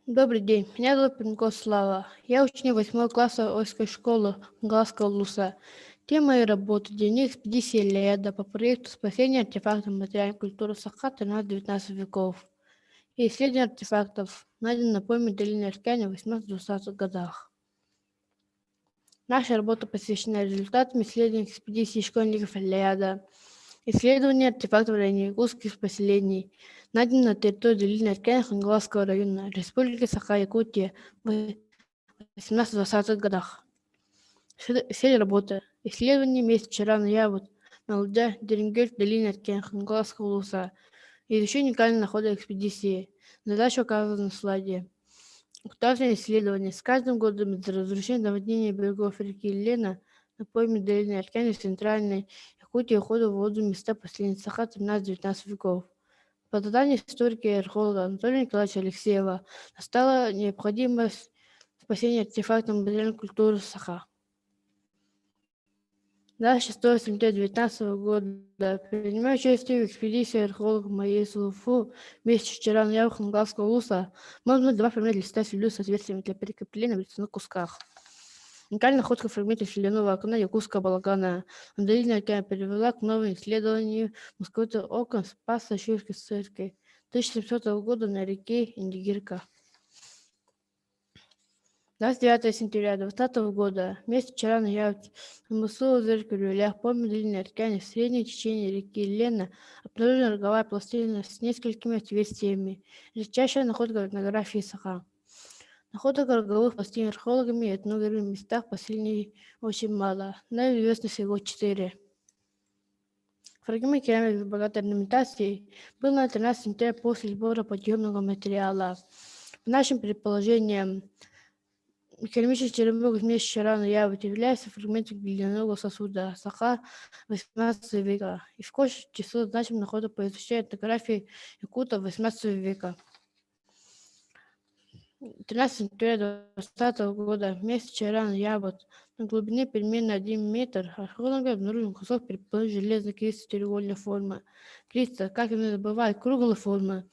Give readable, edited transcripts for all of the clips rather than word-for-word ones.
Добрый день, меня зовут Пинко Слава. Я ученик 8 класса Ойской школы Галского Луса. Тема моей работы — дневник экспедиции Леда по проекту спасения артефактов материальной культуры Саха 13-19 веков и исследование артефактов, найденных на пойме долины Аркяне в 18-20 годах. Наша работа посвящена результатам исследований экспедиции школьников Леда, исследование артефактов древнеякутских поселений, найденных на территории долины Аркяне Хангаласского района Республики Саха-Якутия в 18-20 годах. Цель работы — исследование мест Чарана Явут, Малджа, Деренгель в долине Аркяне Хангаласского Луса, изучение уникальных находок экспедиции. Задача указана на слайде. Актуальное исследование. С каждым годом из-за разрушения наводнения берегов реки Лена на пойме долины Аркяне в центральной Якутии уходят в воду места поселения Саха 13-19 веков. По заданию историка и археолога Анатолия Николаевича Алексеева настала необходимость спасения артефактов материальной культуры Саха. Дальше 6 сентября 2019 года принимаю участие в экспедиции археолога Майи Сулуфу вместе с Чаран Яу Хангалского Луса. Можно два фрагмента листа с с отверстиями для прикрепления в лицевых кусках. Уникальная находка фрагмента соляного окна якутского балагана. Долина океана привела к новому исследованию московитого окон Спаса Ширской церкви 1700 года на реке Индигирка. 29 сентября 2020 года вместе Чарана я в Зеркалюлях по медленной Аркяне в среднем течении реки Лена обнаружена роговая пластина с несколькими отверстиями. Редчайшая находка в этнографии Саха. Находок роговых пластин археологами и этнографами в местах поселений очень мало, но известно всего 4. Фрагмент керамики с богатой орнаментацией был на 13 сентября после сбора подъемного материала. По нашим предположениям, керамический черепок вместе Чарана Явот является фрагментом глиняного сосуда Саха 18 века и входит в число значимых находок по изучению этнографии якутов 18 века. 13 сентября 2020 года вместе Чарана Явот на глубине примерно 1 метр археологи обнаружили кусок предположительно железной кисти треугольной формы. Киста, как и бывает, круглой формы.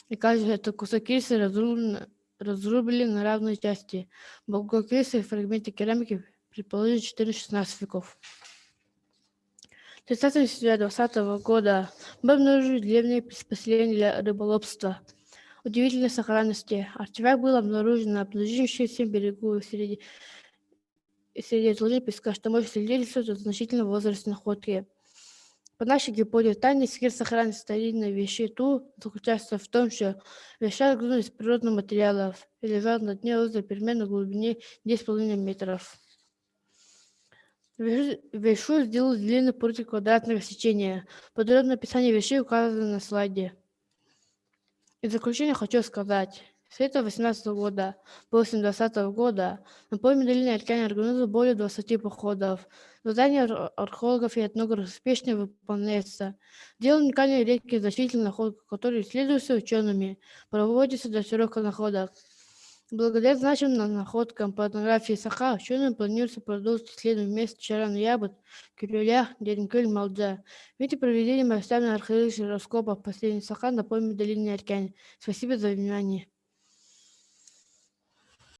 И кажется, этот кусок кисти разрублен на равные части. Богу кисти в фрагменте керамики предположительно 14-16 веков. 30 сентября 2020 года мы обнаружили древние приспособления для рыболовства. Удивительной сохранности. Артефакт был обнаружен на ближайшемся берегу среди отложений песка, что может свидетельствовать о значительном возрасте находки. По нашей гипотезе, тайный секрет сохранности старинной вещи заключается в том, что вещи грузаны из природных материалов и лежат на дне озера примерно на глубине 10,5 метров. Вешу сделал длинный против квадратного сечения. Подробное описание вещей указано на слайде. И в заключение хочу сказать, с этого 18 года по 2020 года на пойме долины Аркяне организовано более 20 походов. Задания археологов и этнографов успешно выполняется. Дело уникальной редких значительных находок, которые исследуются учеными, проводится датировка находок. Благодаря значимым находкам по этнографии Саха, ученым планируется продолжить исследование мест Чаран Ябот, Кирюлях, Деренгель, Малджа. В виде проведения масштабных археологических раскопов последних Саха на пойме долины Аркяне. Спасибо за внимание.